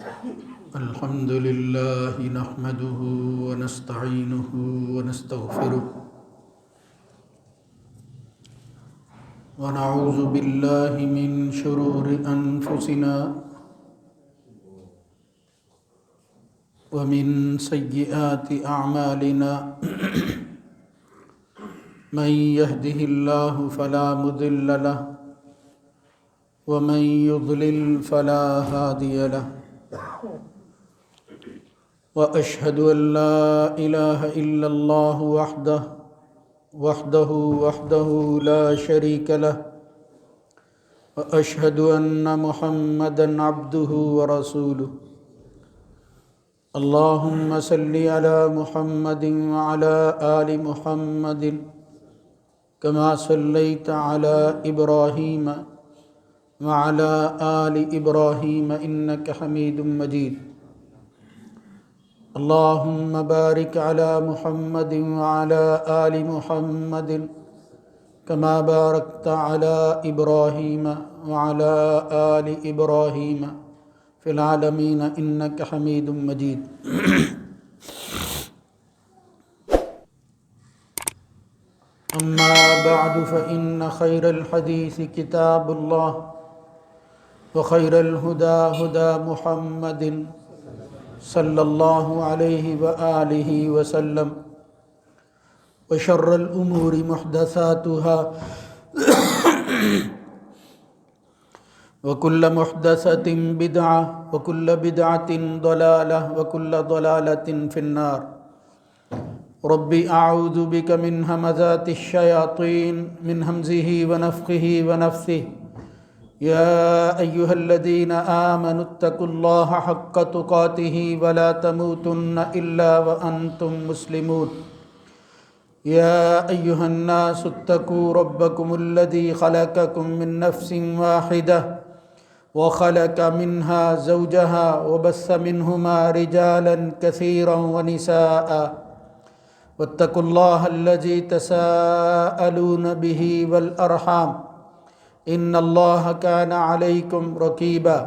الحمد لله نحمده ونستعينه ونستغفره ونعوذ بالله من شرور أنفسنا ومن سيئات أعمالنا من يهده الله فلا مضل له ومن يضلل فلا هادي له وأشهد أن لا إله إلا الله وحده لا شريك له وأشهد أن محمدًا عبده ورسوله اللهم صل على محمد وعلى آل محمد كما صليت على إبراهيم وعلى آل إبراهيم إنك حميد مجيد اللهم بارك على محمد وعلى آل محمد كما باركت على إبراهيم وعلى آل إبراهيم في العالمين إنك حميد مجيد أما بعد فإن خير الحديث كتاب الله وخير الهدى هدى محمد صلى الله عليه وآله وسلم وشر الأمور محدثاتها وكل محدثة بدعة وكل بدعة ضلالة وكل ضلالة في النار ربي أعوذ بك من همزات الشياطين من همزه ونفخه ونفثه يا أيها الذين آمنوا اتقوا الله حق تقاته ولا تموتن إلا وأنتم مسلمون يا أيها الناس اتقوا ربكم الذي خلقكم من نفس واحدة وخلق منها زوجها وبث منهما رجالا كثيرا ونساء واتقوا الله الذي تساءلون به والأرحام إن الله كان عليكم رقيبا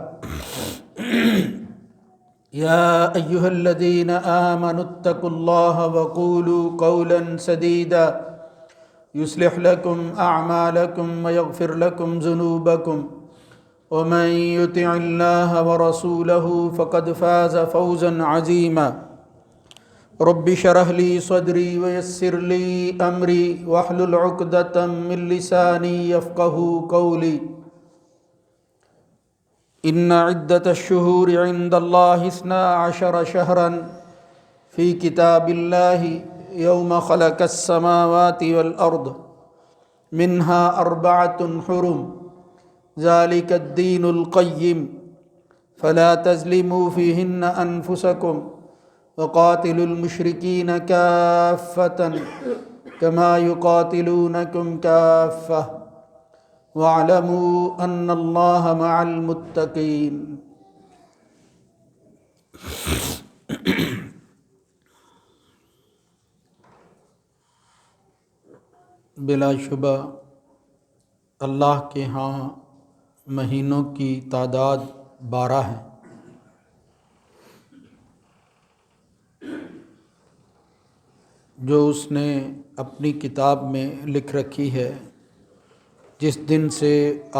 يا أيها الذين آمنوا اتقوا الله وقولوا قولا سديدا يصلح لكم أعمالكم ويغفر لكم ذنوبكم ومن يطع الله ورسوله فقد فاز فوزا عظيما رب اشرح لي صدري ويسر لي أمري واحلل عقدة من لساني يفقهوا قولي إن عدة الشهور عند الله 12 شهرا في كتاب الله يوم خلق السماوات والأرض منها 4 حرم ذلك الدين القيم فلا تظلموا فيهن أنفسكم وقاتلوا المشركين كافة كما يقاتلونكم كافة واعلموا أن الله مع المتقين بلا شبہ اللہ کے ہاں مہینوں کی تعداد 12 ہے۔ جو اس نے اپنی کتاب میں لکھ رکھی ہے، جس دن سے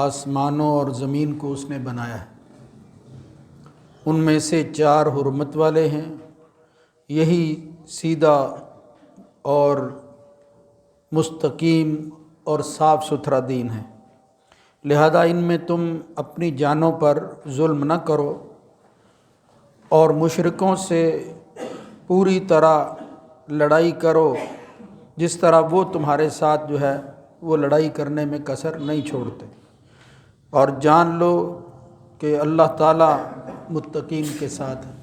آسمانوں اور زمین کو اس نے بنایا ہے، ان میں سے 4 حرمت والے ہیں۔ یہی سیدھا اور مستقیم اور صاف ستھرا دین ہے، لہذا ان میں تم اپنی جانوں پر ظلم نہ کرو اور مشرکوں سے پوری طرح لڑائی کرو، جس طرح وہ تمہارے ساتھ جو ہے وہ لڑائی کرنے میں کسر نہیں چھوڑتے، اور جان لو کہ اللہ تعالیٰ متقین کے ساتھ ہے۔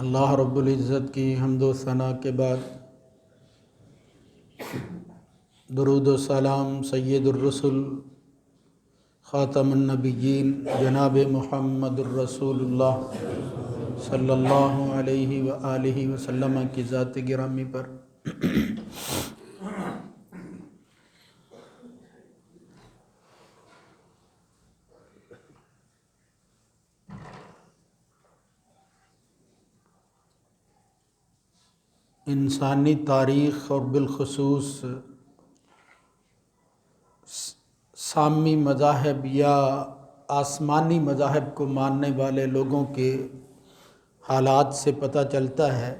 اللہ رب العزت کی حمد و ثنا کے بعد درود و سلام سید الرسل خاتم النبیین جناب محمد الرسول اللہ صلی اللہ علیہ وآلہ وسلم کی ذات گرامی پر انسانی تاریخ اور بالخصوص سامی مذاہب یا آسمانی مذاہب کو ماننے والے لوگوں کے حالات سے پتہ چلتا ہے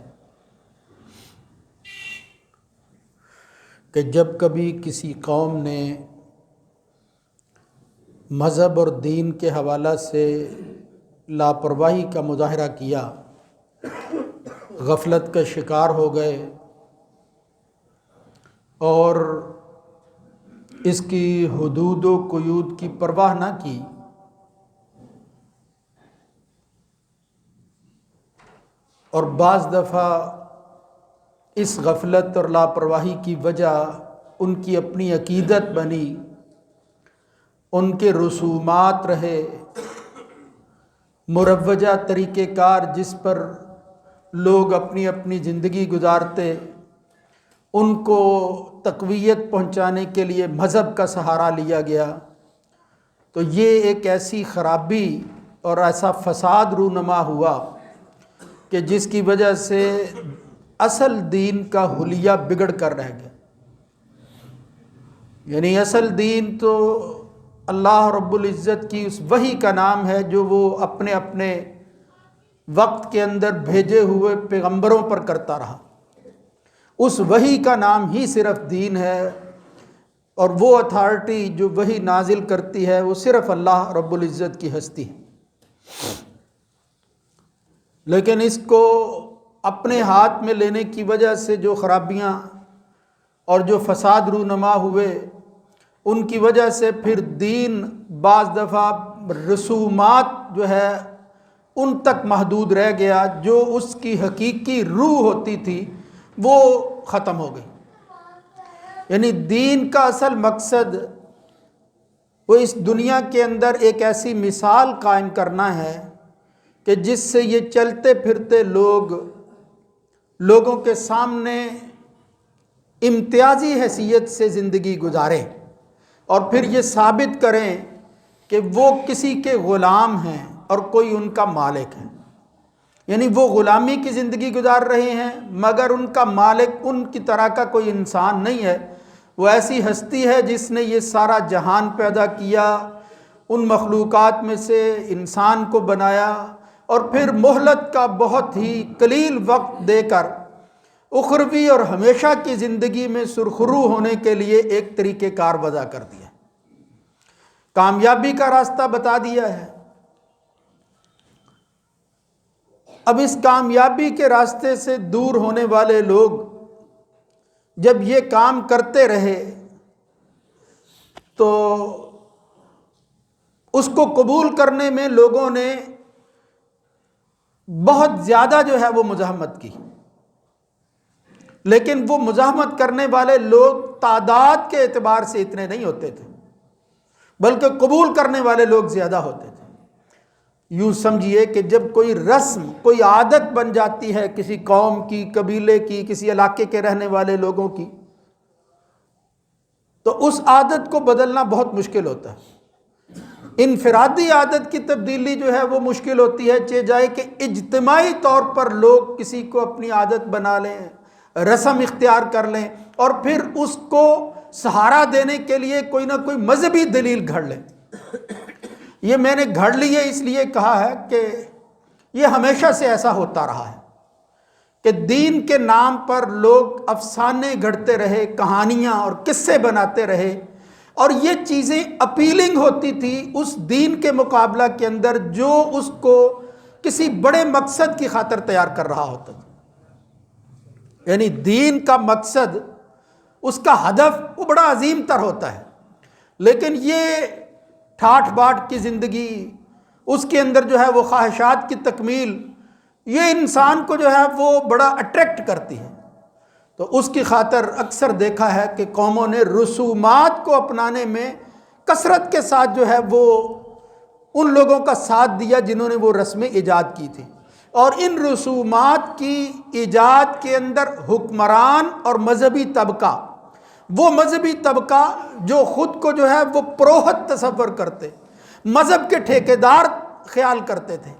کہ جب کبھی کسی قوم نے مذہب اور دین کے حوالہ سے لاپرواہی کا مظاہرہ کیا، غفلت کا شکار ہو گئے اور اس کی حدود و قیود کی پرواہ نہ کی، اور بعض دفعہ اس غفلت اور لاپرواہی کی وجہ ان کی اپنی عقیدت بنی، ان کے رسومات رہے، مروجہ طریقہ کار جس پر لوگ اپنی اپنی زندگی گزارتے، ان کو تقویت پہنچانے کے لیے مذہب کا سہارا لیا گیا، تو یہ ایک ایسی خرابی اور ایسا فساد رونما ہوا کہ جس کی وجہ سے اصل دین کا حلیہ بگڑ کر رہ گیا۔ یعنی اصل دین تو اللہ رب العزت کی اس وحی کا نام ہے جو وہ اپنے اپنے وقت کے اندر بھیجے ہوئے پیغمبروں پر کرتا رہا، اس وحی کا نام ہی صرف دین ہے، اور وہ اتھارٹی جو وحی نازل کرتی ہے وہ صرف اللہ رب العزت کی ہستی ہے۔ لیکن اس کو اپنے ہاتھ میں لینے کی وجہ سے جو خرابیاں اور جو فساد رونما ہوئے، ان کی وجہ سے پھر دین بعض دفعہ رسومات جو ہے ان تک محدود رہ گیا، جو اس کی حقیقی روح ہوتی تھی وہ ختم ہو گئی۔ یعنی دین کا اصل مقصد وہ اس دنیا کے اندر ایک ایسی مثال قائم کرنا ہے کہ جس سے یہ چلتے پھرتے لوگوں کے سامنے امتیازی حیثیت سے زندگی گزاریں، اور پھر یہ ثابت کریں کہ وہ کسی کے غلام ہیں اور کوئی ان کا مالک ہے۔ یعنی وہ غلامی کی زندگی گزار رہے ہیں مگر ان کا مالک ان کی طرح کا کوئی انسان نہیں ہے، وہ ایسی ہستی ہے جس نے یہ سارا جہان پیدا کیا، ان مخلوقات میں سے انسان کو بنایا، اور پھر مہلت کا بہت ہی قلیل وقت دے کر اخروی اور ہمیشہ کی زندگی میں سرخرو ہونے کے لیے ایک طریقہ کار وضع کر دیا، کامیابی کا راستہ بتا دیا ہے۔ اب اس کامیابی کے راستے سے دور ہونے والے لوگ جب یہ کام کرتے رہے تو اس کو قبول کرنے میں لوگوں نے بہت زیادہ جو ہے وہ مزاحمت کی، لیکن وہ مزاحمت کرنے والے لوگ تعداد کے اعتبار سے اتنے نہیں ہوتے تھے، بلکہ قبول کرنے والے لوگ زیادہ ہوتے تھے۔ یوں سمجھیے کہ جب کوئی رسم، کوئی عادت بن جاتی ہے کسی قوم کی، قبیلے کی، کسی علاقے کے رہنے والے لوگوں کی، تو اس عادت کو بدلنا بہت مشکل ہوتا ہے۔ انفرادی عادت کی تبدیلی جو ہے وہ مشکل ہوتی ہے، چاہے جائے کہ اجتماعی طور پر لوگ کسی کو اپنی عادت بنا لیں، رسم اختیار کر لیں، اور پھر اس کو سہارا دینے کے لیے کوئی نہ کوئی مذہبی دلیل گھڑ لیں۔ یہ میں نے گھڑ لی ہے اس لیے کہا ہے کہ یہ ہمیشہ سے ایسا ہوتا رہا ہے کہ دین کے نام پر لوگ افسانے گھڑتے رہے، کہانیاں اور قصے بناتے رہے، اور یہ چیزیں اپیلنگ ہوتی تھی اس دین کے مقابلہ کے اندر جو اس کو کسی بڑے مقصد کی خاطر تیار کر رہا ہوتا تھا۔ یعنی دین کا مقصد، اس کا ہدف وہ بڑا عظیم تر ہوتا ہے، لیکن یہ ٹھاٹ باٹ کی زندگی، اس کے اندر جو ہے وہ خواہشات کی تکمیل، یہ انسان کو جو ہے وہ بڑا اٹریکٹ کرتی ہے۔ تو اس کی خاطر اکثر دیکھا ہے کہ قوموں نے رسومات کو اپنانے میں کثرت کے ساتھ جو ہے وہ ان لوگوں کا ساتھ دیا جنہوں نے وہ رسمیں ایجاد کی تھی، اور ان رسومات کی ایجاد کے اندر حکمران اور مذہبی طبقہ، وہ مذہبی طبقہ جو خود کو جو ہے وہ پروہت تصور کرتے، مذہب کے ٹھیکیدار خیال کرتے تھے،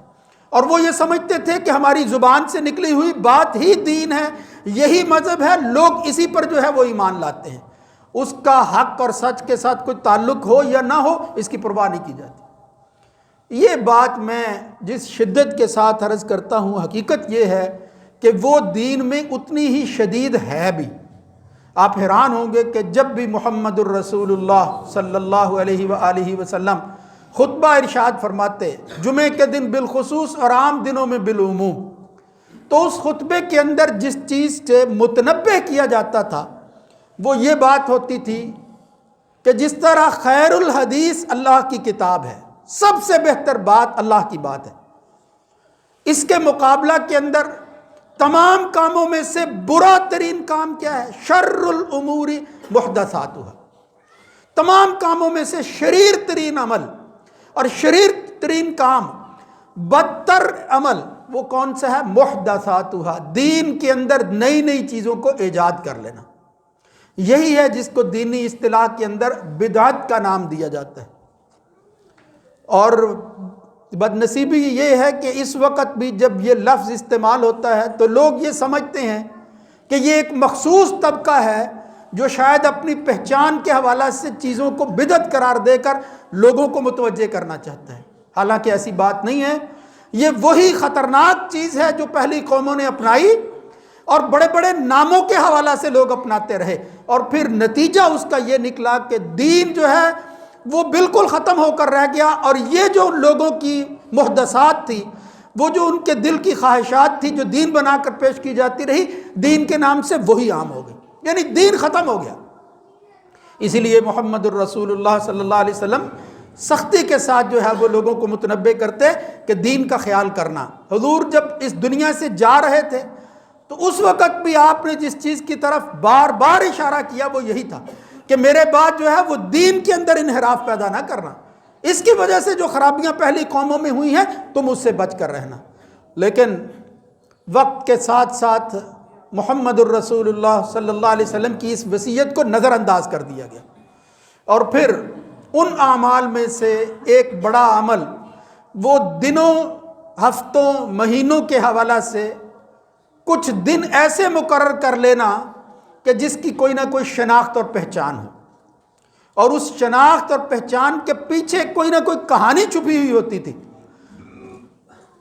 اور وہ یہ سمجھتے تھے کہ ہماری زبان سے نکلی ہوئی بات ہی دین ہے، یہی مذہب ہے، لوگ اسی پر جو ہے وہ ایمان لاتے ہیں، اس کا حق اور سچ کے ساتھ کوئی تعلق ہو یا نہ ہو اس کی پرواہ نہیں کی جاتی۔ یہ بات میں جس شدت کے ساتھ عرض کرتا ہوں، حقیقت یہ ہے کہ وہ دین میں اتنی ہی شدید ہے بھی۔ آپ حیران ہوں گے کہ جب بھی محمد الرسول اللہ صلی اللہ علیہ وآلہ وسلم خطبہ ارشاد فرماتے، جمعے کے دن بالخصوص اور عام دنوں میں بالعموم، تو اس خطبے کے اندر جس چیز سے متنبہ کیا جاتا تھا وہ یہ بات ہوتی تھی کہ جس طرح خیر الحدیث اللہ کی کتاب ہے، سب سے بہتر بات اللہ کی بات ہے، اس کے مقابلہ کے اندر تمام کاموں میں سے برا ترین کام کیا ہے؟ شر الامور محدثاتها، تمام کاموں میں سے شریر ترین عمل اور شریر ترین کام، بدتر عمل وہ کون سا ہے؟ محدثاتها، دین کے اندر نئی نئی چیزوں کو ایجاد کر لینا۔ یہی ہے جس کو دینی اصطلاح کے اندر بدعت کا نام دیا جاتا ہے۔ اور بدنصیبی یہ ہے کہ اس وقت بھی جب یہ لفظ استعمال ہوتا ہے تو لوگ یہ سمجھتے ہیں کہ یہ ایک مخصوص طبقہ ہے جو شاید اپنی پہچان کے حوالہ سے چیزوں کو بدعت قرار دے کر لوگوں کو متوجہ کرنا چاہتا ہے، حالانکہ ایسی بات نہیں ہے۔ یہ وہی خطرناک چیز ہے جو پہلی قوموں نے اپنائی اور بڑے بڑے ناموں کے حوالہ سے لوگ اپناتے رہے، اور پھر نتیجہ اس کا یہ نکلا کہ دین جو ہے وہ بالکل ختم ہو کر رہ گیا، اور یہ جو لوگوں کی محدثات تھی، وہ جو ان کے دل کی خواہشات تھی جو دین بنا کر پیش کی جاتی رہی، دین کے نام سے وہی عام ہو گئی، یعنی دین ختم ہو گیا۔ اسی لیے محمد الرسول اللہ صلی اللہ علیہ وسلم سختی کے ساتھ جو ہے وہ لوگوں کو متنبہ کرتے کہ دین کا خیال کرنا۔ حضور جب اس دنیا سے جا رہے تھے تو اس وقت بھی آپ نے جس چیز کی طرف بار بار اشارہ کیا وہ یہی تھا کہ میرے بعد جو ہے وہ دین کے اندر انحراف پیدا نہ کرنا، اس کی وجہ سے جو خرابیاں پہلی قوموں میں ہوئی ہیں تم اس سے بچ کر رہنا۔ لیکن وقت کے ساتھ ساتھ محمد الرسول اللہ صلی اللہ علیہ وسلم کی اس وصیت کو نظر انداز کر دیا گیا، اور پھر ان اعمال میں سے ایک بڑا عمل وہ دنوں، ہفتوں، مہینوں کے حوالہ سے کچھ دن ایسے مقرر کر لینا کہ جس کی کوئی نہ کوئی شناخت اور پہچان ہو، اور اس شناخت اور پہچان کے پیچھے کوئی نہ کوئی کہانی چھپی ہوئی ہوتی تھی۔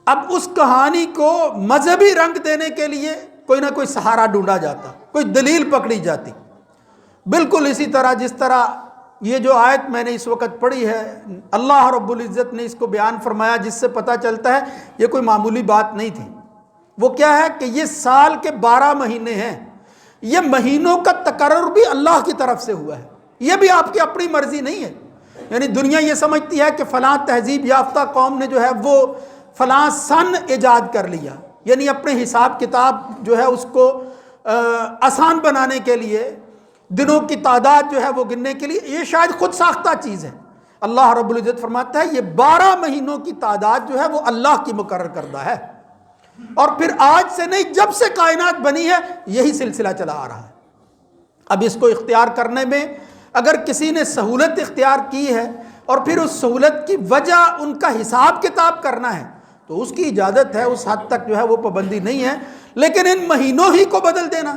اب اس کہانی کو مذہبی رنگ دینے کے لیے کوئی نہ کوئی سہارا ڈھونڈا جاتا، کوئی دلیل پکڑی جاتی۔ بالکل اسی طرح جس طرح یہ جو آیت میں نے اس وقت پڑھی ہے، اللہ رب العزت نے اس کو بیان فرمایا، جس سے پتہ چلتا ہے یہ کوئی معمولی بات نہیں تھی۔ وہ کیا ہے کہ یہ سال کے 12 مہینے ہیں، یہ مہینوں کا تقرر بھی اللہ کی طرف سے ہوا ہے، یہ بھی آپ کی اپنی مرضی نہیں ہے۔ یعنی دنیا یہ سمجھتی ہے کہ فلاں تہذیب یافتہ قوم نے جو ہے وہ فلاں سن ایجاد کر لیا، یعنی اپنے حساب کتاب جو ہے اس کو آسان بنانے کے لیے، دنوں کی تعداد جو ہے وہ گننے کے لیے، یہ شاید خود ساختہ چیز ہے۔ اللہ رب العزت فرماتا ہے یہ 12 مہینوں کی تعداد جو ہے وہ اللہ کی مقرر کردہ ہے، اور پھر آج سے نہیں، جب سے کائنات بنی ہے یہی سلسلہ چلا آ رہا ہے۔ اب اس کو اختیار کرنے میں اگر کسی نے سہولت اختیار کی ہے اور پھر اس سہولت کی وجہ ان کا حساب کتاب کرنا ہے تو اس کی اجازت ہے، اس حد تک جو ہے وہ پابندی نہیں ہے۔ لیکن ان مہینوں ہی کو بدل دینا،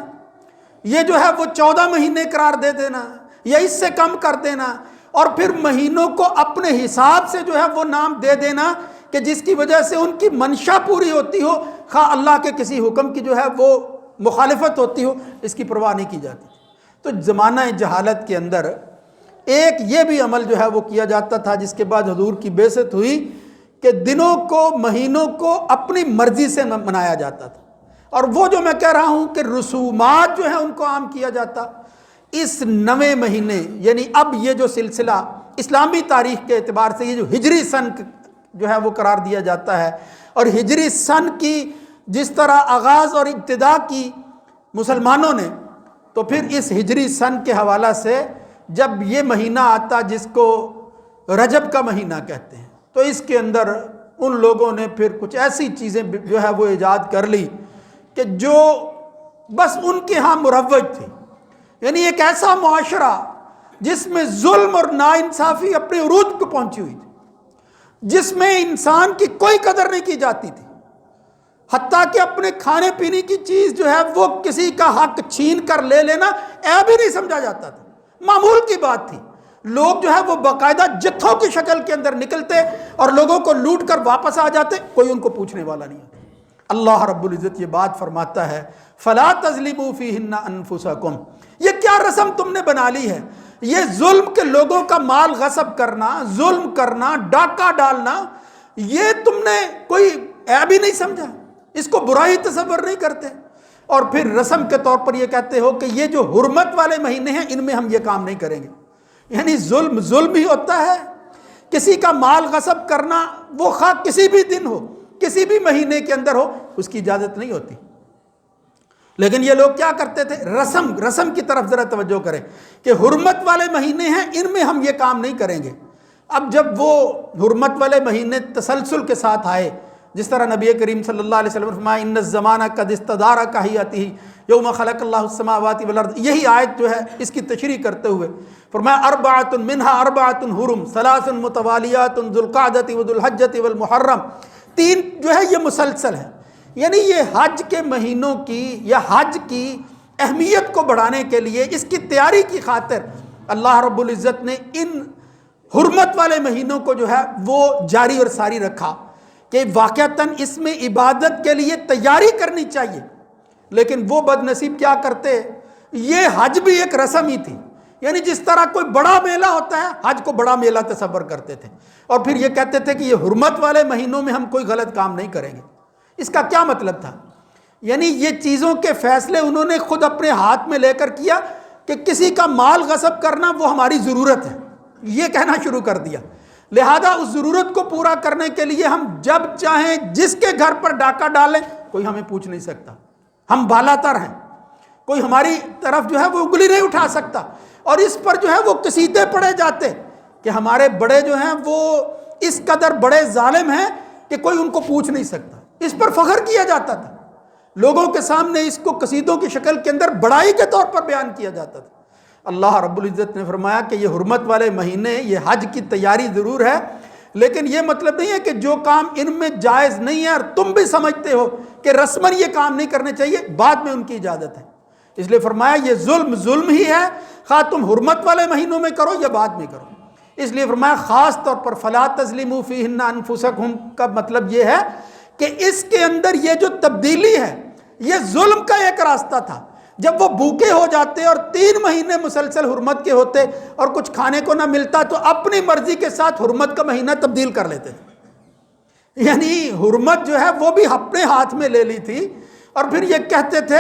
یہ جو ہے وہ 14 مہینے قرار دے دینا یا اس سے کم کر دینا، اور پھر مہینوں کو اپنے حساب سے جو ہے وہ نام دے دینا کہ جس کی وجہ سے ان کی منشا پوری ہوتی ہو، خواہ اللہ کے کسی حکم کی جو ہے وہ مخالفت ہوتی ہو، اس کی پرواہ نہیں کی جاتی۔ تو زمانہ جہالت کے اندر ایک یہ بھی عمل جو ہے وہ کیا جاتا تھا، جس کے بعد حضور کی بعثت ہوئی، کہ دنوں کو، مہینوں کو اپنی مرضی سے منایا جاتا تھا، اور وہ جو میں کہہ رہا ہوں کہ رسومات جو ہیں ان کو عام کیا جاتا۔ اس 9 مہینے، یعنی اب یہ جو سلسلہ اسلامی تاریخ کے اعتبار سے یہ جو ہجری سن جو ہے وہ قرار دیا جاتا ہے، اور ہجری سن کی جس طرح آغاز اور ابتدا کی مسلمانوں نے، تو پھر اس ہجری سن کے حوالہ سے جب یہ مہینہ آتا جس کو رجب کا مہینہ کہتے ہیں، تو اس کے اندر ان لوگوں نے پھر کچھ ایسی چیزیں جو ہے وہ ایجاد کر لی کہ جو بس ان کے ہاں مروج تھی، یعنی ایک ایسا معاشرہ جس میں ظلم اور ناانصافی اپنے عروج کو پہنچی ہوئی تھی، جس میں انسان کی کوئی قدر نہیں کی جاتی تھی، حتیٰ کہ اپنے کھانے پینے کی چیز جو ہے وہ کسی کا حق چھین کر لے لینا عیب ہی نہیں سمجھا جاتا تھا، معمول کی بات تھی۔ لوگ جو ہے وہ باقاعدہ جتھوں کی شکل کے اندر نکلتے اور لوگوں کو لوٹ کر واپس آ جاتے، کوئی ان کو پوچھنے والا نہیں ہوتا۔ اللہ رب العزت یہ بات فرماتا ہے فَلَا تَظْلِمُوا فِيهِنَّ أَنفُسَكُمْ، یہ کیا رسم تم نے بنا لی ہے؟ یہ ظلم کے لوگوں کا مال غصب کرنا، ظلم کرنا، ڈاکہ ڈالنا، یہ تم نے کوئی عیب ہی نہیں سمجھا، اس کو برائی تصور نہیں کرتے، اور پھر رسم کے طور پر یہ کہتے ہو کہ یہ جو حرمت والے مہینے ہیں ان میں ہم یہ کام نہیں کریں گے۔ یعنی ظلم ہی ہوتا ہے، کسی کا مال غصب کرنا، وہ خواہ کسی بھی دن ہو، کسی بھی مہینے کے اندر ہو، اس کی اجازت نہیں ہوتی۔ لیکن یہ لوگ کیا کرتے تھے؟ رسم کی طرف ذرا توجہ کریں کہ حرمت والے مہینے ہیں ان میں ہم یہ کام نہیں کریں گے۔ اب جب وہ حرمت والے مہینے تسلسل کے ساتھ آئے، جس طرح نبی کریم صلی اللہ علیہ وسلم نے فرمایا ان الزمانہ قد استدار کہیاتہ یوم خلق اللہ السماوات والارض، یہی آیت جو ہے اس کی تشریح کرتے ہوئے فرمایا اربعۃ منہا اربعۃ حرم ثلاث متوالیات ذو القعدۃ وذو الحجۃ والمحرم، تین جو ہے یہ مسلسل ہے۔ یعنی یہ حج کے مہینوں کی یا حج کی اہمیت کو بڑھانے کے لیے، اس کی تیاری کی خاطر اللہ رب العزت نے ان حرمت والے مہینوں کو جو ہے وہ جاری اور ساری رکھا کہ واقعتاً اس میں عبادت کے لیے تیاری کرنی چاہیے۔ لیکن وہ بد نصیب کیا کرتے، یہ حج بھی ایک رسم ہی تھی، یعنی جس طرح کوئی بڑا میلہ ہوتا ہے حج کو بڑا میلہ تصور کرتے تھے، اور پھر یہ کہتے تھے کہ یہ حرمت والے مہینوں میں ہم کوئی غلط کام نہیں کریں گے۔ اس کا کیا مطلب تھا؟ یعنی یہ چیزوں کے فیصلے انہوں نے خود اپنے ہاتھ میں لے کر کیا کہ کسی کا مال غصب کرنا وہ ہماری ضرورت ہے، یہ کہنا شروع کر دیا۔ لہذا اس ضرورت کو پورا کرنے کے لیے ہم جب چاہیں جس کے گھر پر ڈاکہ ڈالیں کوئی ہمیں پوچھ نہیں سکتا، ہم بالا تر ہیں، کوئی ہماری طرف جو ہے وہ انگلی نہیں اٹھا سکتا۔ اور اس پر جو ہے وہ قصیدے پڑھے جاتے کہ ہمارے بڑے جو ہیں وہ اس قدر بڑے ظالم ہیں کہ کوئی ان کو پوچھ نہیں سکتا، اس پر فخر کیا جاتا تھا، لوگوں کے سامنے اس کو قصیدوں کی شکل کے اندر بڑائی کے طور پر بیان کیا جاتا تھا۔ اللہ رب العزت نے فرمایا کہ یہ حرمت والے مہینے، یہ حج کی تیاری ضرور ہے، لیکن یہ مطلب نہیں ہے کہ جو کام ان میں جائز نہیں ہے اور تم بھی سمجھتے ہو کہ رسماً یہ کام نہیں کرنے چاہیے، بعد میں ان کی اجازت ہے۔ اس لیے فرمایا یہ ظلم ہی ہے، خواہ تم حرمت والے مہینوں میں کرو یا بعد میں کرو۔ اس لیے فرمایا خاص طور پر فلا تظلموا فیہن انفسکم کا مطلب یہ ہے کہ اس کے اندر یہ جو تبدیلی ہے یہ ظلم کا ایک راستہ تھا۔ جب وہ بھوکے ہو جاتے اور 3 مہینے مسلسل حرمت کے ہوتے اور کچھ کھانے کو نہ ملتا تو اپنی مرضی کے ساتھ حرمت کا مہینہ تبدیل کر لیتے تھے، یعنی حرمت جو ہے وہ بھی اپنے ہاتھ میں لے لی تھی، اور پھر یہ کہتے تھے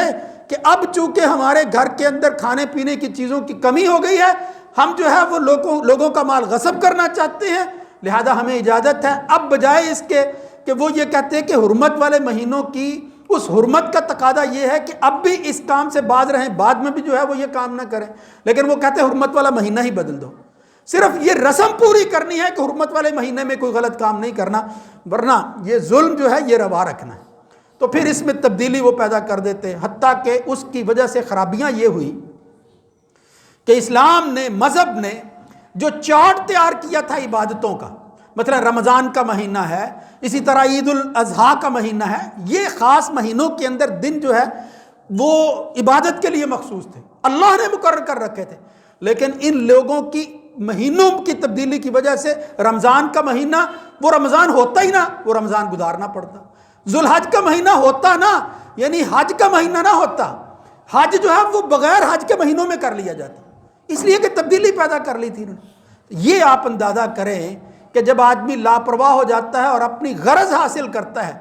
کہ اب چونکہ ہمارے گھر کے اندر کھانے پینے کی چیزوں کی کمی ہو گئی ہے، ہم جو ہے وہ لوگوں کا مال غصب کرنا چاہتے ہیں، لہذا ہمیں اجازت ہے۔ اب بجائے اس کے کہ وہ یہ کہتے ہیں کہ حرمت والے مہینوں کی اس حرمت کا تقاضا یہ ہے کہ اب بھی اس کام سے باز رہیں، بعد میں بھی جو ہے وہ یہ کام نہ کریں، لیکن وہ کہتے ہیں حرمت والا مہینہ ہی بدل دو، صرف یہ رسم پوری کرنی ہے کہ حرمت والے مہینے میں کوئی غلط کام نہیں کرنا، ورنہ یہ ظلم جو ہے یہ روا رکھنا ہے۔ تو پھر اس میں تبدیلی وہ پیدا کر دیتے، حتیٰ کہ اس کی وجہ سے خرابیاں یہ ہوئی کہ اسلام نے، مذہب نے جو چارٹ تیار کیا تھا عبادتوں کا، مثلا رمضان کا مہینہ ہے، اسی طرح عید الاضحیٰ کا مہینہ ہے، یہ خاص مہینوں کے اندر دن جو ہے وہ عبادت کے لیے مخصوص تھے، اللہ نے مقرر کر رکھے تھے، لیکن ان لوگوں کی مہینوں کی تبدیلی کی وجہ سے رمضان کا مہینہ وہ رمضان ہوتا ہی نہ، وہ رمضان گزارنا پڑتا، ذوالحج کا مہینہ ہوتا نا، یعنی حج کا مہینہ نہ ہوتا، حج جو ہے وہ بغیر حج کے مہینوں میں کر لیا جاتا، اس لیے کہ تبدیلی پیدا کر لی تھی انہوں نے۔ یہ آپ اندازہ کریں کہ جب آدمی لاپرواہ ہو جاتا ہے اور اپنی غرض حاصل کرتا ہے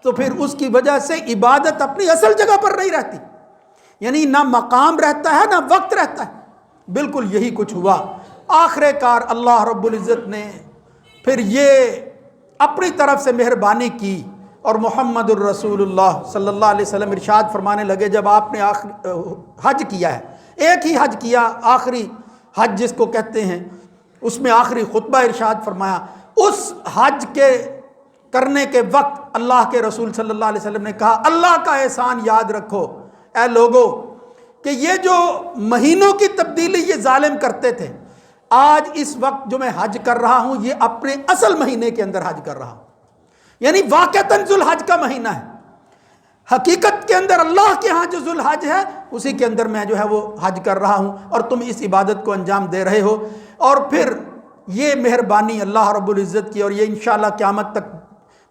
تو پھر اس کی وجہ سے عبادت اپنی اصل جگہ پر نہیں رہتی، یعنی نہ مقام رہتا ہے نہ وقت رہتا ہے۔ بالکل یہی کچھ ہوا، آخر کار اللہ رب العزت نے پھر یہ اپنی طرف سے مہربانی کی، اور محمد الرسول اللہ صلی اللہ علیہ وسلم ارشاد فرمانے لگے، جب آپ نے حج کیا ہے، ایک ہی حج کیا، آخری حج جس کو کہتے ہیں، اس میں آخری خطبہ ارشاد فرمایا، اس حج کے کرنے کے وقت اللہ کے رسول صلی اللہ علیہ وسلم نے کہا اللہ کا احسان یاد رکھو اے لوگو کہ یہ جو مہینوں کی تبدیلی یہ ظالم کرتے تھے، آج اس وقت جو میں حج کر رہا ہوں یہ اپنے اصل مہینے کے اندر حج کر رہا ہوں، یعنی واقعتاً ذوالحج کا مہینہ ہے، حقیقت کے اندر اللہ کے ہاں جو ذوالحج ہے اسی کے اندر میں جو ہے وہ حج کر رہا ہوں اور تم اس عبادت کو انجام دے رہے ہو۔ اور پھر یہ مہربانی اللہ رب العزت کی، اور یہ انشاءاللہ قیامت تک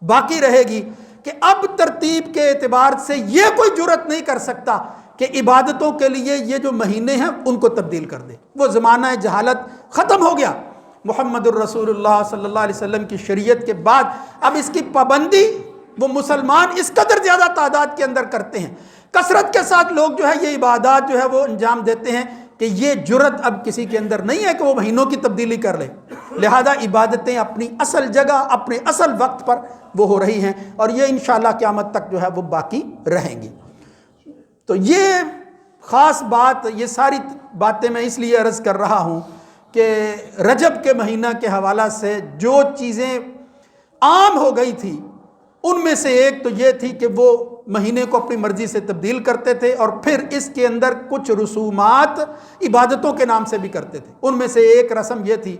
باقی رہے گی، کہ اب ترتیب کے اعتبار سے یہ کوئی جرأت نہیں کر سکتا کہ عبادتوں کے لیے یہ جو مہینے ہیں ان کو تبدیل کر دے۔ وہ زمانہ جہالت ختم ہو گیا۔ محمد الرسول اللہ صلی اللہ علیہ وسلم کی شریعت کے بعد اب اس کی پابندی وہ مسلمان اس قدر زیادہ تعداد کے اندر کرتے ہیں، کثرت کے ساتھ لوگ جو ہے یہ عبادات جو ہے وہ انجام دیتے ہیں، کہ یہ جرأت اب کسی کے اندر نہیں ہے کہ وہ مہینوں کی تبدیلی کر لے۔ لہذا عبادتیں اپنی اصل جگہ اپنے اصل وقت پر وہ ہو رہی ہیں، اور یہ انشاءاللہ قیامت تک جو ہے وہ باقی رہیں گی۔ تو یہ خاص بات، یہ ساری باتیں میں اس لیے عرض کر رہا ہوں کہ رجب کے مہینہ کے حوالہ سے جو چیزیں عام ہو گئی تھی ان میں سے ایک تو یہ تھی کہ وہ مہینے کو اپنی مرضی سے تبدیل کرتے تھے، اور پھر اس کے اندر کچھ رسومات عبادتوں کے نام سے بھی کرتے تھے۔ ان میں سے ایک رسم یہ تھی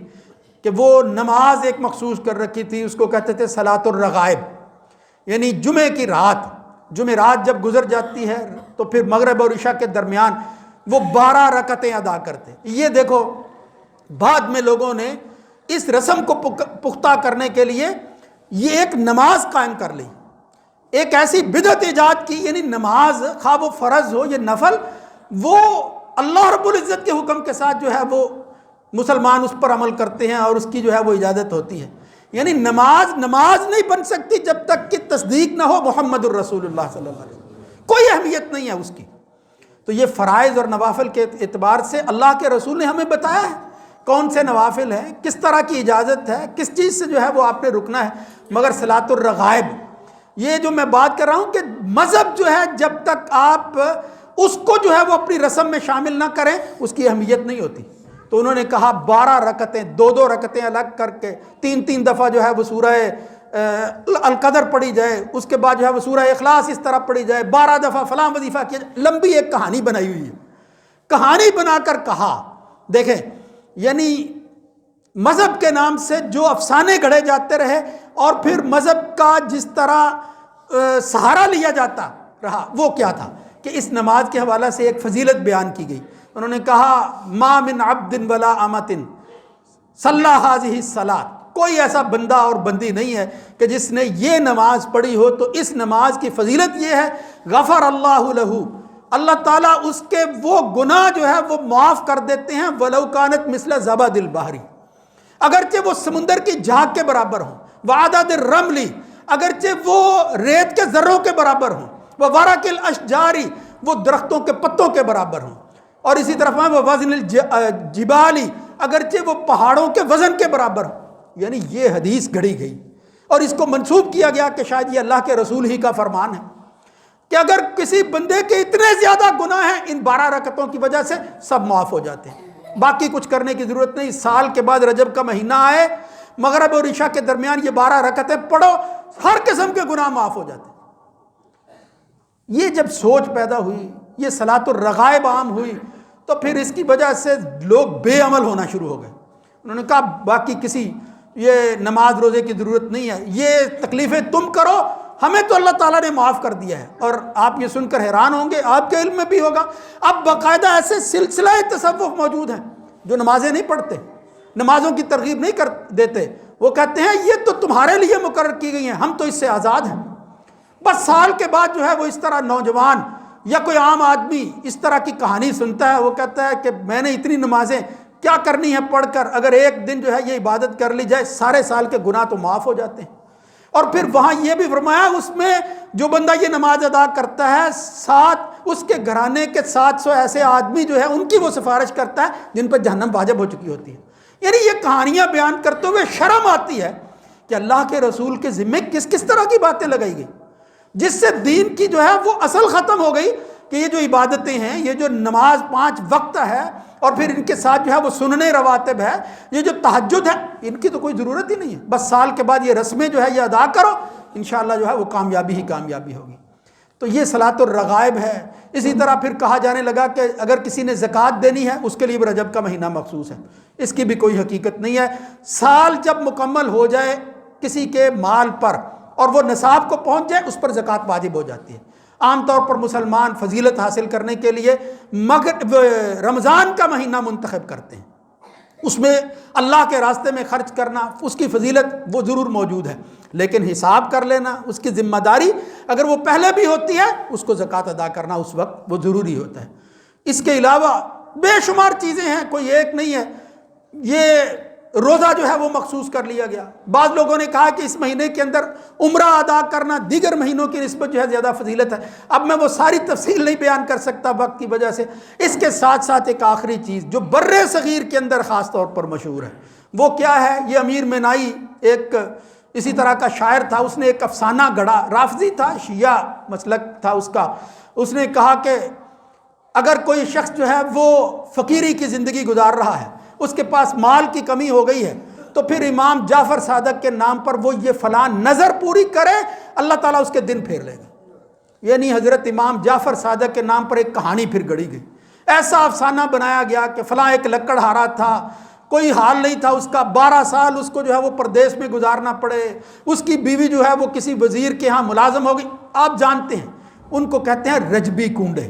کہ وہ نماز ایک مخصوص کر رکھی تھی، اس کو کہتے تھے صلاۃ الرغائب، یعنی جمعے کی رات، جمعرات جب گزر جاتی ہے تو پھر مغرب اور عشاء کے درمیان وہ 12 رکعتیں ادا کرتے۔ یہ دیکھو بعد میں لوگوں نے اس رسم کو پختہ کرنے کے لیے یہ ایک نماز قائم کر لی، ایک ایسی بدعت ایجاد کی، یعنی نماز خواہ وہ فرض ہو یا نفل، وہ اللہ رب العزت کے حکم کے ساتھ جو ہے وہ مسلمان اس پر عمل کرتے ہیں اور اس کی جو ہے وہ اجازت ہوتی ہے۔ یعنی نماز نہیں بن سکتی جب تک کہ تصدیق نہ ہو محمد الرسول اللہ صلی اللہ علیہ وسلم، کوئی اہمیت نہیں ہے اس کی۔ تو یہ فرائض اور نوافل کے اعتبار سے اللہ کے رسول نے ہمیں بتایا ہے کون سے نوافل ہیں، کس طرح کی اجازت ہے، کس چیز سے جو ہے وہ آپ نے رکنا ہے۔ مگر صلاۃ الرغائب، یہ جو میں بات کر رہا ہوں کہ مذہب جو ہے جب تک آپ اس کو جو ہے وہ اپنی رسم میں شامل نہ کریں اس کی اہمیت نہیں ہوتی۔ تو انہوں نے کہا 12 رکعتیں، 2 رکعتیں الگ کر کے 3 دفعہ جو ہے وہ سورہ القدر پڑھی جائے، اس کے بعد جو ہے وہ سورہ اخلاص اس طرح پڑھی جائے، 12 دفعہ فلاں وظیفہ کیا جائے۔ لمبی ایک کہانی بنائی ہوئی ہے، کہانی بنا کر کہا، دیکھیں یعنی مذہب کے نام سے جو افسانے گھڑے جاتے رہے، اور پھر مذہب کا جس طرح سہارا لیا جاتا رہا وہ کیا تھا کہ اس نماز کے حوالہ سے ایک فضیلت بیان کی گئی۔ انہوں نے کہا ما من عبد ولا امۃ صلی هذه الصلاۃ، کوئی ایسا بندہ اور بندی نہیں ہے کہ جس نے یہ نماز پڑھی ہو تو اس نماز کی فضیلت یہ ہے غفر اللہ لہ، اللہ تعالیٰ اس کے وہ گناہ جو ہے وہ معاف کر دیتے ہیں، ولو کانت مثل زبد البحر، اگرچہ وہ سمندر کی جھاگ کے برابر ہوں، وعدد الرمل، اگرچہ وہ ریت کے ذروں کے برابر ہوں، وورق الاشجار، وہ درختوں کے پتوں کے برابر ہوں، اور اسی طرح وہ وزن الجبال، اگرچہ وہ پہاڑوں کے وزن کے برابر ہوں۔ یعنی یہ حدیث گھڑی گئی اور اس کو منسوب کیا گیا کہ شاید یہ اللہ کے رسول ہی کا فرمان ہے کہ اگر کسی بندے کے اتنے زیادہ گناہ ہیں ان 12 رکعتوں کی وجہ سے سب معاف ہو جاتے ہیں، باقی کچھ کرنے کی ضرورت نہیں۔ سال کے بعد رجب کا مہینہ آئے، مغرب اور عشاء کے درمیان یہ 12 رکعتیں پڑھو، ہر قسم کے گناہ معاف ہو جاتے ہیں۔ یہ جب سوچ پیدا ہوئی، یہ صلاۃ الرغائب عام ہوئی، تو پھر اس کی وجہ سے لوگ بے عمل ہونا شروع ہو گئے۔ انہوں نے کہا باقی کسی یہ نماز روزے کی ضرورت نہیں ہے، یہ تکلیفیں تم کرو، ہمیں تو اللہ تعالیٰ نے معاف کر دیا ہے۔ اور آپ یہ سن کر حیران ہوں گے، آپ کے علم میں بھی ہوگا، اب باقاعدہ ایسے سلسلہ تصوف موجود ہیں جو نمازیں نہیں پڑھتے، نمازوں کی ترغیب نہیں کر دیتے، وہ کہتے ہیں یہ تو تمہارے لیے مقرر کی گئی ہیں، ہم تو اس سے آزاد ہیں۔ بس سال کے بعد جو ہے وہ اس طرح نوجوان یا کوئی عام آدمی اس طرح کی کہانی سنتا ہے، وہ کہتا ہے کہ میں نے اتنی نمازیں کیا کرنی ہے پڑھ کر، اگر ایک دن جو ہے یہ عبادت کر لی جائے سارے سال کے گناہ تو معاف ہو جاتے ہیں۔ اور پھر وہاں یہ بھی فرمایا اس میں جو بندہ یہ نماز ادا کرتا ہے، اس کے گھرانے کے 700 ایسے آدمی جو ہے ان کی وہ سفارش کرتا ہے جن پر جہنم واجب ہو چکی ہوتی ہے۔ یعنی یہ کہانیاں بیان کرتے ہوئے شرم آتی ہے کہ اللہ کے رسول کے ذمے کس کس طرح کی باتیں لگائی گئی، جس سے دین کی جو ہے وہ اصل ختم ہو گئی کہ یہ جو عبادتیں ہیں، یہ جو نماز 5 وقت ہے اور پھر ان کے ساتھ جو ہے وہ سننے رواتب ہے، یہ جو تہجد ہے، ان کی تو کوئی ضرورت ہی نہیں ہے، بس سال کے بعد یہ رسمیں جو ہے یہ ادا کرو، انشاءاللہ جو ہے وہ کامیابی ہی کامیابی ہوگی۔ تو یہ صلاۃ الرغائب ہے۔ اسی طرح پھر کہا جانے لگا کہ اگر کسی نے زکوٰۃ دینی ہے اس کے لیے بھی رجب کا مہینہ مخصوص ہے، اس کی بھی کوئی حقیقت نہیں ہے۔ سال جب مکمل ہو جائے کسی کے مال پر اور وہ نصاب کو پہنچ جائے اس پر زکوٰۃ واجب ہو جاتی ہے۔ عام طور پر مسلمان فضیلت حاصل کرنے کے لیے رمضان کا مہینہ منتخب کرتے ہیں، اس میں اللہ کے راستے میں خرچ کرنا، اس کی فضیلت وہ ضرور موجود ہے، لیکن حساب کر لینا، اس کی ذمہ داری اگر وہ پہلے بھی ہوتی ہے اس کو زکوٰۃ ادا کرنا اس وقت وہ ضروری ہوتا ہے۔ اس کے علاوہ بے شمار چیزیں ہیں، کوئی ایک نہیں ہے۔ یہ روزہ جو ہے وہ مخصوص کر لیا گیا۔ بعض لوگوں نے کہا کہ اس مہینے کے اندر عمرہ ادا کرنا دیگر مہینوں کی نسبت جو ہے زیادہ فضیلت ہے۔ اب میں وہ ساری تفصیل نہیں بیان کر سکتا وقت کی وجہ سے۔ اس کے ساتھ ساتھ ایک آخری چیز جو بر صغیر کے اندر خاص طور پر مشہور ہے، وہ کیا ہے؟ یہ امیر منائی ایک اسی طرح کا شاعر تھا، اس نے ایک افسانہ گڑھا، رافضی تھا، شیعہ مسلک تھا اس کا۔ اس نے کہا کہ اگر کوئی شخص جو ہے وہ فقیری کی زندگی گزار رہا ہے، اس کے پاس مال کی کمی ہو گئی ہے، تو پھر امام جعفر صادق کے نام پر وہ یہ فلاں نظر پوری کرے، اللہ تعالیٰ اس کے دن پھیر لے گا۔ یعنی حضرت امام جعفر صادق کے نام پر ایک کہانی پھر گڑھی گئی، ایسا افسانہ بنایا گیا کہ فلاں ایک لکڑہارا تھا، کوئی حال نہیں تھا اس کا، 12 سال اس کو جو ہے وہ پردیس میں گزارنا پڑے، اس کی بیوی جو ہے وہ کسی وزیر کے ہاں ملازم ہو گئی۔ آپ جانتے ہیں ان کو کہتے ہیں رجبی کنڈے،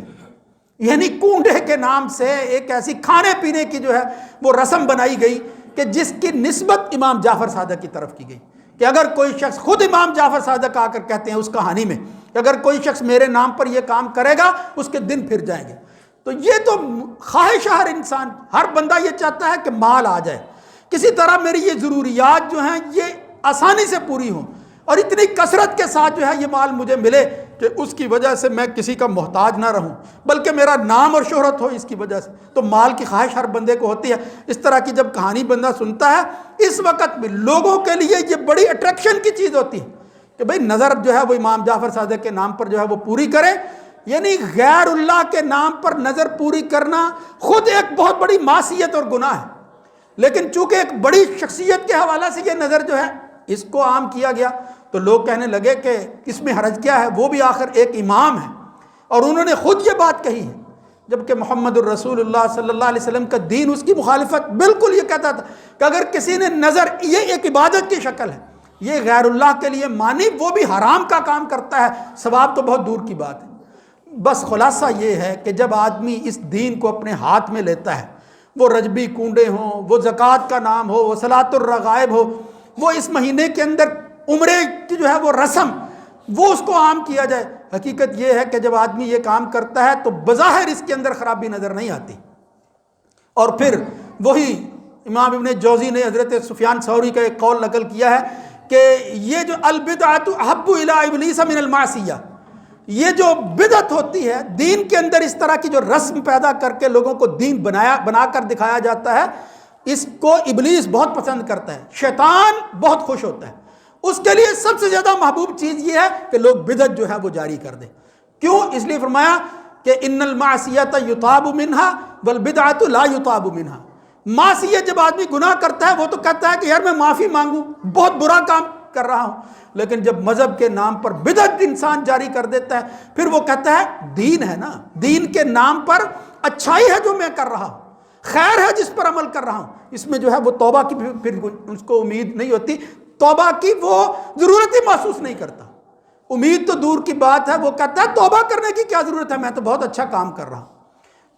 یعنی کنڈے کے نام سے ایک ایسی کھانے پینے کی جو ہے وہ رسم بنائی گئی کہ جس کی نسبت امام جعفر صادق کی طرف کی گئی، کہ اگر کوئی شخص، خود امام جعفر صادق آ کر کہتے ہیں اس کہانی میں کہ اگر کوئی شخص میرے نام پر یہ کام کرے گا اس کے دن پھر جائیں گے۔ تو یہ تو خواہش ہر انسان، ہر بندہ یہ چاہتا ہے کہ مال آ جائے، کسی طرح میری یہ ضروریات جو ہیں یہ آسانی سے پوری ہوں، اور اتنی کثرت کے ساتھ جو ہے یہ مال مجھے ملے کہ اس کی وجہ سے میں کسی کا محتاج نہ رہوں، بلکہ میرا نام اور شہرت ہو اس کی وجہ سے۔ تو مال کی خواہش ہر بندے کو ہوتی ہے۔ اس طرح کی جب کہانی بندہ سنتا ہے، اس وقت بھی لوگوں کے لیے یہ بڑی اٹریکشن کی چیز ہوتی ہے کہ بھئی نظر جو ہے وہ امام جعفر صادق کے نام پر جو ہے وہ پوری کرے۔ یعنی غیر اللہ کے نام پر نظر پوری کرنا خود ایک بہت بڑی معصیت اور گناہ ہے، لیکن چونکہ ایک بڑی شخصیت کے حوالے سے یہ نظر جو ہے اس کو عام کیا گیا، تو لوگ کہنے لگے کہ اس میں حرج کیا ہے، وہ بھی آخر ایک امام ہے اور انہوں نے خود یہ بات کہی ہے، جبکہ محمد الرسول اللہ صلی اللہ علیہ وسلم کا دین اس کی مخالفت بالکل یہ کہتا تھا کہ اگر کسی نے نظر، یہ ایک عبادت کی شکل ہے، یہ غیر اللہ کے لیے مانی، وہ بھی حرام کا کام کرتا ہے، ثواب تو بہت دور کی بات ہے۔ بس خلاصہ یہ ہے کہ جب آدمی اس دین کو اپنے ہاتھ میں لیتا ہے، وہ رجبی کنڈے ہوں، وہ زکوٰۃ کا نام ہو، وہ صلاۃ الرغائب ہو، وہ اس مہینے کے اندر عمرے کی جو ہے وہ رسم، وہ اس کو عام کیا جائے۔ حقیقت یہ ہے کہ جب آدمی یہ کام کرتا ہے تو بظاہر اس کے اندر خرابی نظر نہیں آتی۔ اور پھر وہی امام ابن جوزی نے حضرت سفیان ثوری کا ایک قول نقل کیا ہے کہ یہ جو البدعۃ احب الی ابلیس من المعصیہ، یہ جو بدعت ہوتی ہے دین کے اندر، اس طرح کی جو رسم پیدا کر کے لوگوں کو دین بنا کر دکھایا جاتا ہے، اس کو ابلیس بہت پسند کرتا ہے، شیطان بہت خوش ہوتا ہے۔ اس کے لیے سب سے زیادہ محبوب چیز یہ ہے کہ لوگ بدعت جو ہے وہ جاری کر دیں۔ کیوں؟ اس لیے فرمایا کہ ان المعصیۃ یتاب منہا والبدعۃ لا یتاب منہا۔ معصیت جب آدمی گناہ کرتا ہے وہ تو کہتا ہے کہ یار میں معافی مانگوں، بہت برا کام کر رہا ہوں، لیکن جب مذہب کے نام پر بدعت انسان جاری کر دیتا ہے پھر وہ کہتا ہے دین ہے نا، دین کے نام پر اچھائی ہے جو میں کر رہا ہوں، خیر ہے جس پر عمل کر رہا ہوں، اس میں جو ہے وہ توبہ کی پھر اس کو امید نہیں ہوتی، توبہ کی وہ ضرورت ہی محسوس نہیں کرتا۔ امید تو دور کی بات ہے، وہ کہتا ہے توبہ کرنے کی کیا ضرورت ہے، میں تو بہت اچھا کام کر رہا ہوں۔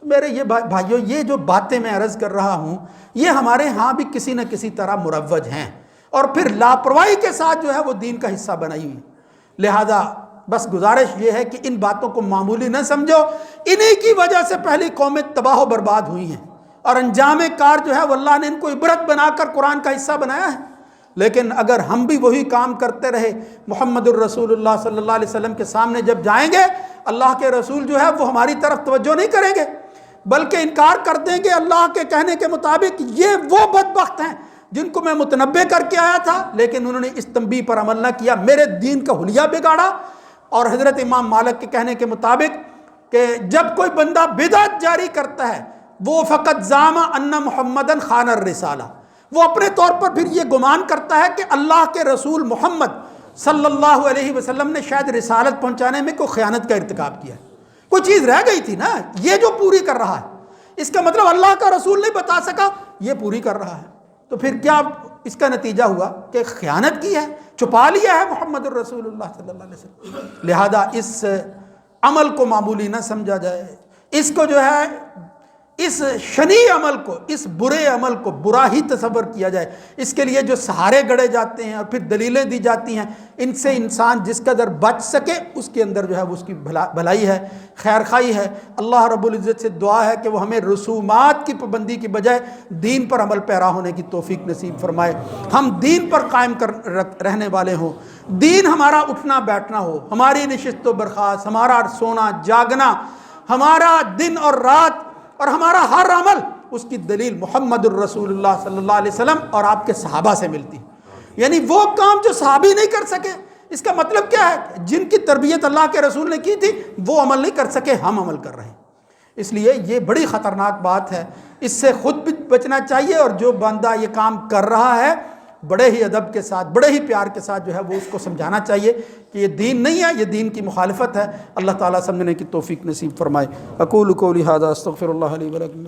تو میرے یہ بھائیوں، یہ جو باتیں میں عرض کر رہا ہوں یہ ہمارے ہاں بھی کسی نہ کسی طرح مروج ہیں، اور پھر لاپرواہی کے ساتھ جو ہے وہ دین کا حصہ بنائی ہوئی۔ لہذا بس گزارش یہ ہے کہ ان باتوں کو معمولی نہ سمجھو، انہی کی وجہ سے پہلی قومیں تباہ و برباد ہوئی ہیں، اور انجام کار جو ہے وہ اللہ نے ان کو عبرت بنا کر قرآن کا حصہ بنایا ہے۔ لیکن اگر ہم بھی وہی کام کرتے رہے، محمد الرسول اللہ صلی اللہ علیہ وسلم کے سامنے جب جائیں گے، اللہ کے رسول جو ہے وہ ہماری طرف توجہ نہیں کریں گے، بلکہ انکار کر دیں گے اللہ کے کہنے کے مطابق۔ یہ وہ بدبخت ہیں جن کو میں متنبع کر کے آیا تھا، لیکن انہوں نے اس تنبیہ پر عمل نہ کیا، میرے دین کا حلیہ بگاڑا۔ اور حضرت امام مالک کے کہنے کے مطابق کہ جب کوئی بندہ بدعت جاری کرتا ہے، وہ فقط زعم ان محمدن خان الرسالہ، وہ اپنے طور پر پھر یہ گمان کرتا ہے کہ اللہ کے رسول محمد صلی اللہ علیہ وسلم نے شاید رسالت پہنچانے میں کوئی خیانت کا ارتکاب کیا ہے، کوئی چیز رہ گئی تھی نا، یہ جو پوری کر رہا ہے، اس کا مطلب اللہ کا رسول نہیں بتا سکا، یہ پوری کر رہا ہے۔ تو پھر کیا اس کا نتیجہ ہوا کہ خیانت کی ہے، چھپا لیا ہے محمد الرسول اللہ صلی اللہ علیہ وسلم۔ لہذا اس عمل کو معمولی نہ سمجھا جائے، اس کو جو ہے اس شنی عمل کو، اس برے عمل کو برا ہی تصور کیا جائے۔ اس کے لیے جو سہارے گڑے جاتے ہیں اور پھر دلیلیں دی جاتی ہیں، ان سے انسان جس قدر بچ سکے اس کے اندر جو ہے وہ اس کی بھلائی ہے، خیر خواہی ہے۔ اللہ رب العزت سے دعا ہے کہ وہ ہمیں رسومات کی پابندی کی بجائے دین پر عمل پیرا ہونے کی توفیق نصیب فرمائے، ہم دین پر قائم رہنے والے ہوں، دین ہمارا اٹھنا بیٹھنا ہو، ہماری نشست و برخاست، ہمارا سونا جاگنا، ہمارا دن اور رات اور ہمارا ہر عمل، اس کی دلیل محمد الرسول اللہ صلی اللہ علیہ وسلم اور آپ کے صحابہ سے ملتی، یعنی وہ کام جو صحابی نہیں کر سکے۔ اس کا مطلب کیا ہے؟ جن کی تربیت اللہ کے رسول نے کی تھی وہ عمل نہیں کر سکے، ہم عمل کر رہے ہیں۔ اس لیے یہ بڑی خطرناک بات ہے، اس سے خود بھی بچنا چاہیے، اور جو بندہ یہ کام کر رہا ہے بڑے ہی ادب کے ساتھ، بڑے ہی پیار کے ساتھ جو ہے وہ اس کو سمجھانا چاہیے کہ یہ دین نہیں ہے، یہ دین کی مخالفت ہے۔ اللہ تعالیٰ سمجھنے کی توفیق نصیب فرمائے۔ اقول قولی ھذا استغفر اللہ لی ولکم۔